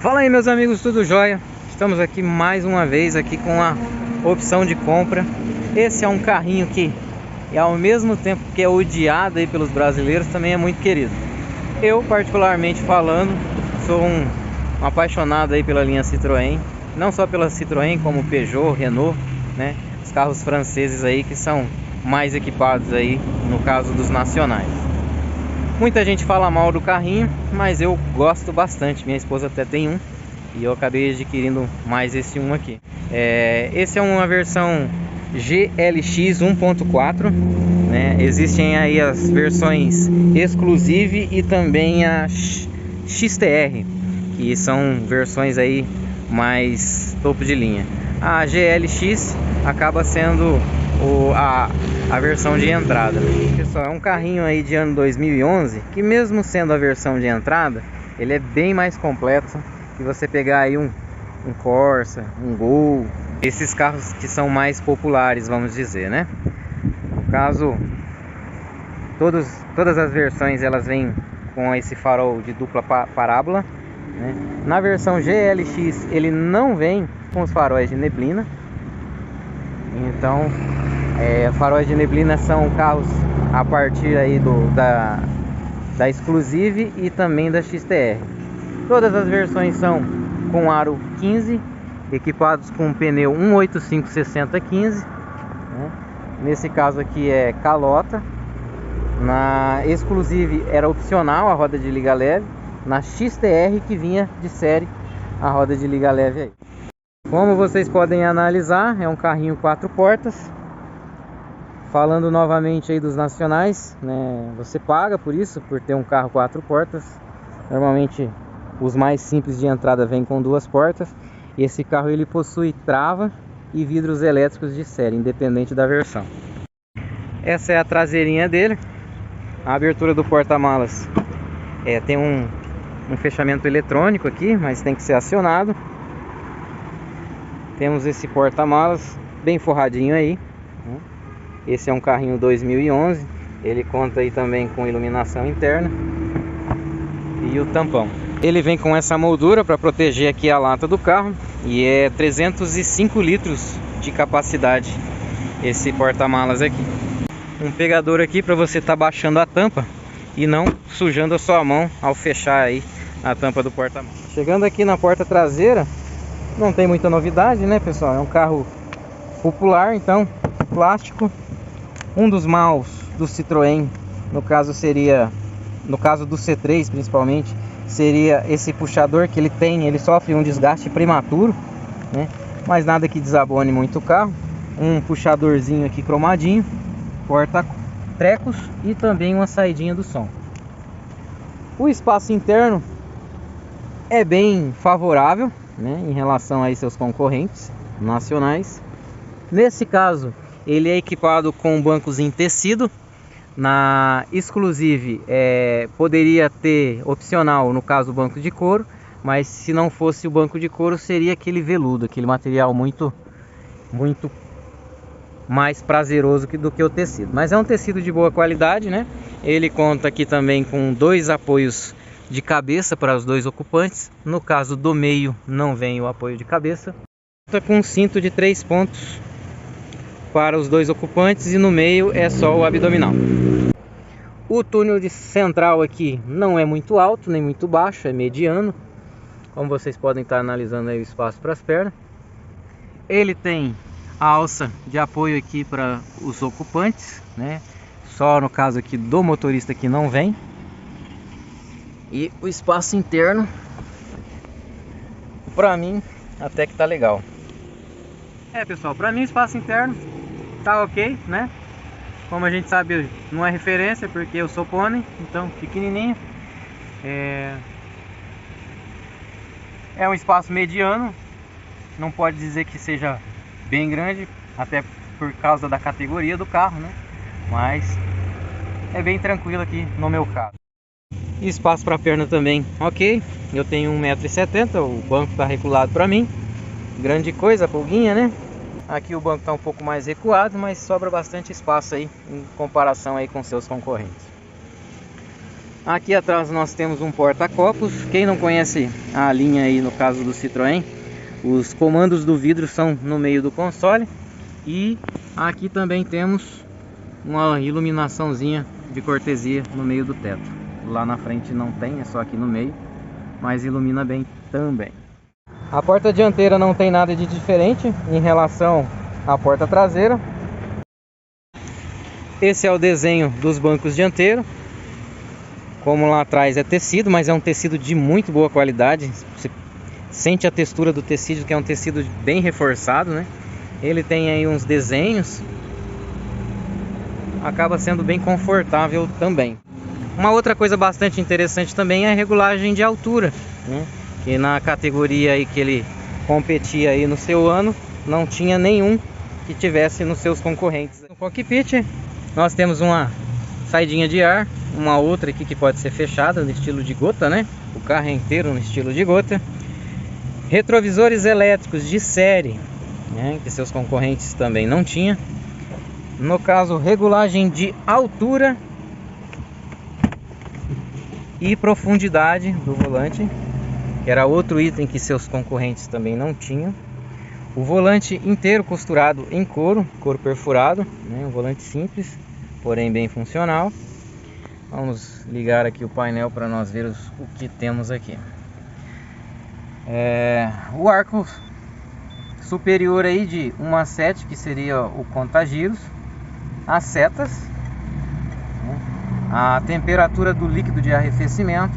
Fala aí, meus amigos, tudo jóia? Estamos aqui mais uma vez aqui com a opção de compra. Esse é um carrinho que ao mesmo tempo que é odiado aí pelos brasileiros, também é muito querido. Eu, particularmente falando, sou um apaixonado aí pela linha Citroën, não só pela Citroën como Peugeot, Renault, né? Os carros franceses aí que são mais equipados aí no caso dos nacionais. Muita gente fala mal do carrinho, mas eu gosto bastante. Minha esposa até tem um e eu acabei adquirindo mais esse um aqui. Esse é uma versão GLX 1.4, né? Existem aí as versões Exclusive e também a XTR, que são versões aí mais topo de linha. A GLX acaba sendo a versão de entrada. Pessoal, é um carrinho aí de ano 2011 que, mesmo sendo a versão de entrada, ele é bem mais completo que você pegar aí um Corsa, um Gol, esses carros que são mais populares, vamos dizer, né? No caso, todas as versões elas vêm com esse farol de dupla parábola, né? Na versão GLX ele não vem com os faróis de neblina. Então, faróis de neblina são carros a partir aí da Exclusive e também da XTR. Todas as versões são com aro 15, equipados com pneu 185/60/15, né? Nesse caso aqui é calota. Na Exclusive era opcional a roda de liga leve. Na XTR que vinha de série a roda de liga leve aí. Como vocês podem analisar, é um carrinho 4 portas. Falando novamente aí dos nacionais, né? Você paga por isso, por ter um carro 4 portas. Normalmente os mais simples de entrada vêm com 2 portas. E esse carro ele possui trava e vidros elétricos de série, independente da versão. Essa é a traseirinha dele. A abertura do porta-malas tem um fechamento eletrônico aqui, mas tem que ser acionado. Temos esse porta-malas bem forradinho aí. Esse é um carrinho 2011. Ele conta aí também com iluminação interna e o tampão. Ele vem com essa moldura para proteger aqui a lata do carro. E é 305 litros de capacidade esse porta-malas aqui. Um pegador aqui para você estar baixando a tampa e não sujando a sua mão ao fechar aí a tampa do porta-malas. Chegando aqui na porta traseira, não tem muita novidade, né, pessoal? É um carro popular, então plástico. Um dos maus do Citroën, no caso do C3 principalmente, seria esse puxador que ele sofre um desgaste prematuro, né? Mas nada que desabone muito o carro. Um puxadorzinho aqui cromadinho, porta-trecos e também uma saidinha do som. O espaço interno é bem favorável, né, em relação a seus concorrentes nacionais. Nesse caso, ele é equipado com bancos em tecido. Na Exclusive poderia ter opcional, no caso, o banco de couro, mas se não fosse o banco de couro, seria aquele veludo, aquele material muito mais prazeroso do que o tecido. Mas é um tecido de boa qualidade, né? Ele conta aqui também com 2 apoios de cabeça para os 2 ocupantes. No caso do meio não vem o apoio de cabeça. Conta com um cinto de 3 pontos para os 2 ocupantes e no meio é só o abdominal. O túnel de central aqui não é muito alto nem muito baixo, é mediano. Como vocês podem estar analisando aí o espaço para as pernas. Ele tem a alça de apoio aqui para os ocupantes, né? Só no caso aqui do motorista que não vem. E o espaço interno, para mim, até que tá legal. Pessoal, para mim o espaço interno tá ok, né? Como a gente sabe, não é referência porque eu sou pônei, então pequenininho. É um espaço mediano, não pode dizer que seja bem grande, até por causa da categoria do carro, né? Mas é bem tranquilo aqui no meu caso. E espaço para perna também, ok. Eu tenho 1,70 m, o banco está reculado para mim. Grande coisa, folguinha, né? Aqui o banco está um pouco mais recuado, mas sobra bastante espaço aí em comparação aí com seus concorrentes. Aqui atrás nós temos um porta-copos. Quem não conhece a linha aí, no caso do Citroën, os comandos do vidro são no meio do console. E aqui também temos uma iluminaçãozinha de cortesia no meio do teto. Lá na frente não tem, é só aqui no meio, mas ilumina bem também. A porta dianteira não tem nada de diferente em relação à porta traseira. Esse é o desenho dos bancos dianteiros. Como lá atrás é tecido, mas é um tecido de muito boa qualidade. Você sente a textura do tecido, que é um tecido bem reforçado, né? Ele tem aí uns desenhos. Acaba sendo bem confortável também. Uma outra coisa bastante interessante também é a regulagem de altura, né? Que na categoria aí que ele competia aí no seu ano, não tinha nenhum que tivesse nos seus concorrentes. No cockpit nós temos uma saidinha de ar, uma outra aqui que pode ser fechada no estilo de gota, né? O carro é inteiro no estilo de gota. Retrovisores elétricos de série, né? Que seus concorrentes também não tinham. No caso, regulagem de altura e profundidade do volante, que era outro item que seus concorrentes também não tinham. O volante inteiro costurado em couro perfurado, né? Um volante simples, porém bem funcional. Vamos ligar aqui o painel para nós ver o que temos aqui. O arco superior aí de 1 a 7, que seria o contagiros, as setas, né? A temperatura do líquido de arrefecimento,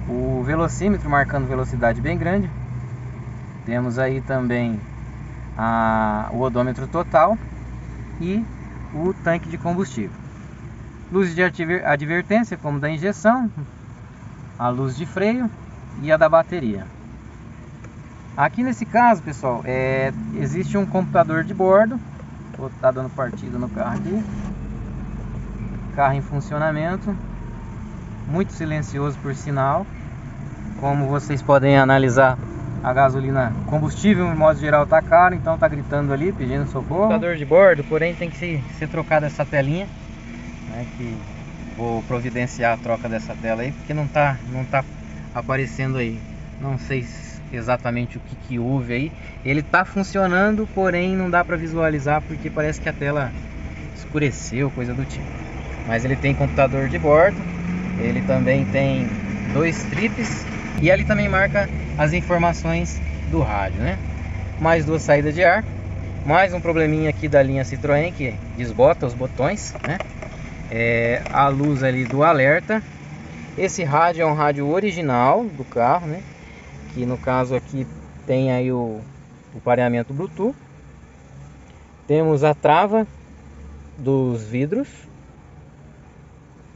o velocímetro marcando velocidade bem grande. Temos aí também o odômetro total e o tanque de combustível. Luzes de advertência, como da injeção, a luz de freio e a da bateria. Aqui nesse caso, pessoal, existe um computador de bordo. Vou estar dando partida no carro aqui. Carro em funcionamento, muito silencioso por sinal. Como vocês podem analisar, a gasolina, combustível em modo geral está caro, então está gritando ali, pedindo socorro. Computador de bordo, porém tem que ser trocada essa telinha, né, que vou providenciar a troca dessa tela aí, porque não tá aparecendo aí. Não sei exatamente o que houve aí. Ele tá funcionando, porém não dá para visualizar porque parece que a tela escureceu, coisa do tipo. Mas ele tem computador de bordo, ele também tem 2 trips e ali também marca as informações do rádio, né? Mais 2 saídas de ar, mais um probleminha aqui da linha Citroën que desbota os botões, né? A luz ali do alerta. Esse rádio é um rádio original do carro, né? Que no caso aqui tem aí o pareamento Bluetooth. Temos a trava dos vidros.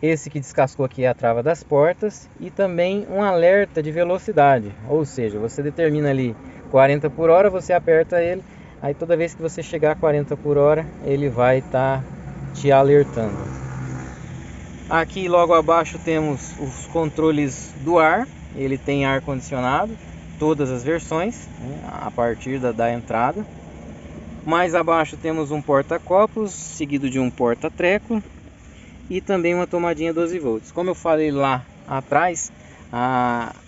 Esse que descascou aqui é a trava das portas. E também um alerta de velocidade. Ou seja, você determina ali 40 por hora, você aperta ele. Aí toda vez que você chegar a 40 por hora, ele vai estar te alertando. Aqui logo abaixo temos os controles do ar. Ele tem ar condicionado, todas as versões, né, a partir da entrada. Mais abaixo temos um porta-copos, seguido de um porta-treco e também uma tomadinha 12 volts. Como eu falei lá atrás,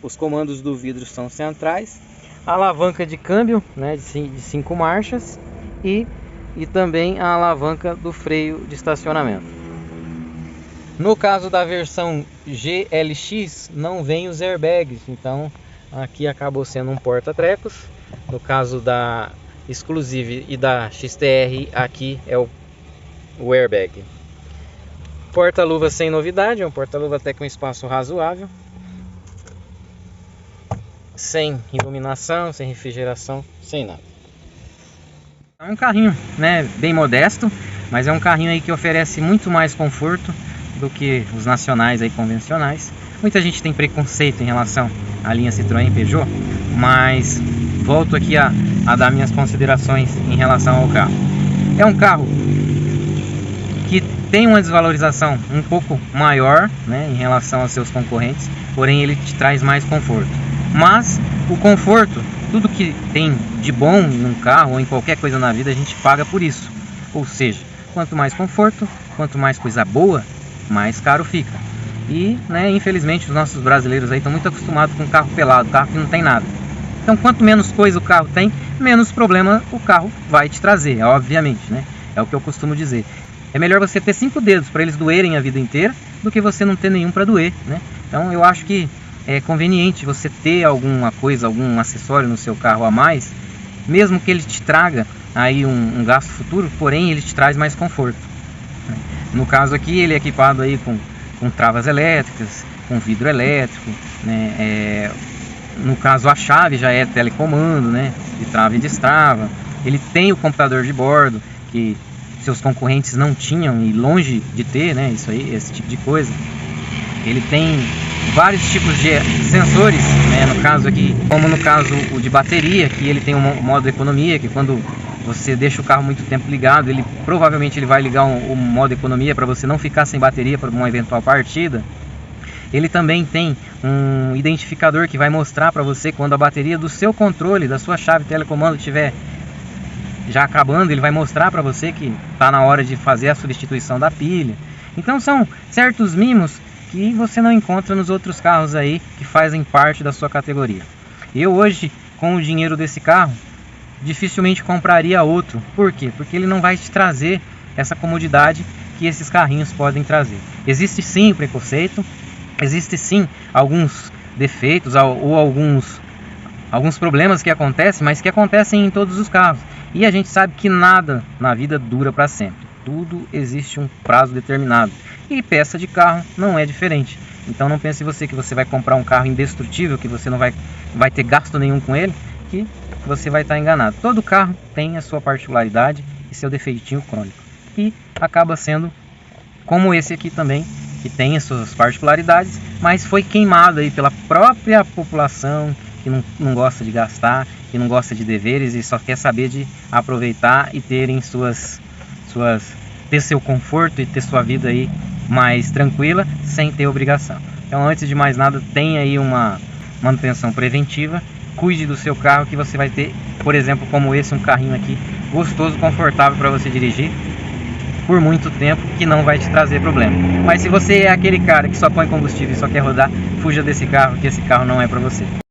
os comandos do vidro são centrais. A alavanca de câmbio, né, de 5 marchas e também a alavanca do freio de estacionamento. No caso da versão GLX não vem os airbags, então aqui acabou sendo um porta-trecos. No caso da Exclusive e da XTR, aqui é o airbag. Porta-luva sem novidade, é um porta-luva até com espaço razoável. Sem iluminação, sem refrigeração, sem nada. É um carrinho, né, bem modesto, mas é um carrinho aí que oferece muito mais conforto do que os nacionais aí convencionais. Muita gente tem preconceito em relação à linha Citroën e Peugeot, mas volto aqui a dar minhas considerações em relação ao carro. É um carro que tem uma desvalorização um pouco maior, né, em relação aos seus concorrentes, porém ele te traz mais conforto. Mas o conforto, tudo que tem de bom num carro ou em qualquer coisa na vida, a gente paga por isso. Ou seja, quanto mais conforto, quanto mais coisa boa, mais caro fica. E, né, infelizmente, os nossos brasileiros aí estão muito acostumados com carro pelado, carro que não tem nada. Então, quanto menos coisa o carro tem, menos problema o carro vai te trazer, obviamente, né? É o que eu costumo dizer. É melhor você ter 5 dedos para eles doerem a vida inteira do que você não ter nenhum para doer, né? Então, eu acho que é conveniente você ter alguma coisa, algum acessório no seu carro a mais, mesmo que ele te traga aí um gasto futuro, porém ele te traz mais conforto. No caso aqui, ele é equipado aí com travas elétricas, com vidro elétrico, né? No caso, a chave já é telecomando, né? De trava e destrava. Ele tem o computador de bordo, que seus concorrentes não tinham e longe de ter, né? Isso aí, esse tipo de coisa. Ele tem vários tipos de sensores, né? No caso aqui, como no caso o de bateria, que ele tem um modo economia, que quando você deixa o carro muito tempo ligado, ele provavelmente ele vai ligar o modo economia para você não ficar sem bateria para uma eventual partida. Ele também tem um identificador que vai mostrar para você quando a bateria do seu controle, da sua chave telecomando estiver já acabando, ele vai mostrar para você que está na hora de fazer a substituição da pilha. Então são certos mimos que você não encontra nos outros carros aí que fazem parte da sua categoria. Eu hoje, com o dinheiro desse carro, dificilmente compraria outro. Por quê? Porque ele não vai te trazer essa comodidade que esses carrinhos podem trazer. Existe sim o preconceito, existe sim alguns defeitos ou alguns problemas que acontecem, mas que acontecem em todos os carros. E a gente sabe que nada na vida dura para sempre. Tudo existe um prazo determinado. E peça de carro não é diferente. Então não pense você que você vai comprar um carro indestrutível, que você não vai ter gasto nenhum com ele, que você vai estar enganado. Todo carro tem a sua particularidade e seu defeitinho crônico. E acaba sendo como esse aqui também, que tem as suas particularidades, mas foi queimado aí pela própria população que não gosta de gastar, que não gosta de deveres e só quer saber de aproveitar e ter seu conforto e ter sua vida aí mais tranquila, sem ter obrigação. Então, antes de mais nada, tenha aí uma manutenção preventiva, cuide do seu carro que você vai ter, por exemplo, como esse, um carrinho aqui gostoso, confortável para você dirigir por muito tempo, que não vai te trazer problema. Mas se você é aquele cara que só põe combustível e só quer rodar, fuja desse carro, que esse carro não é para você.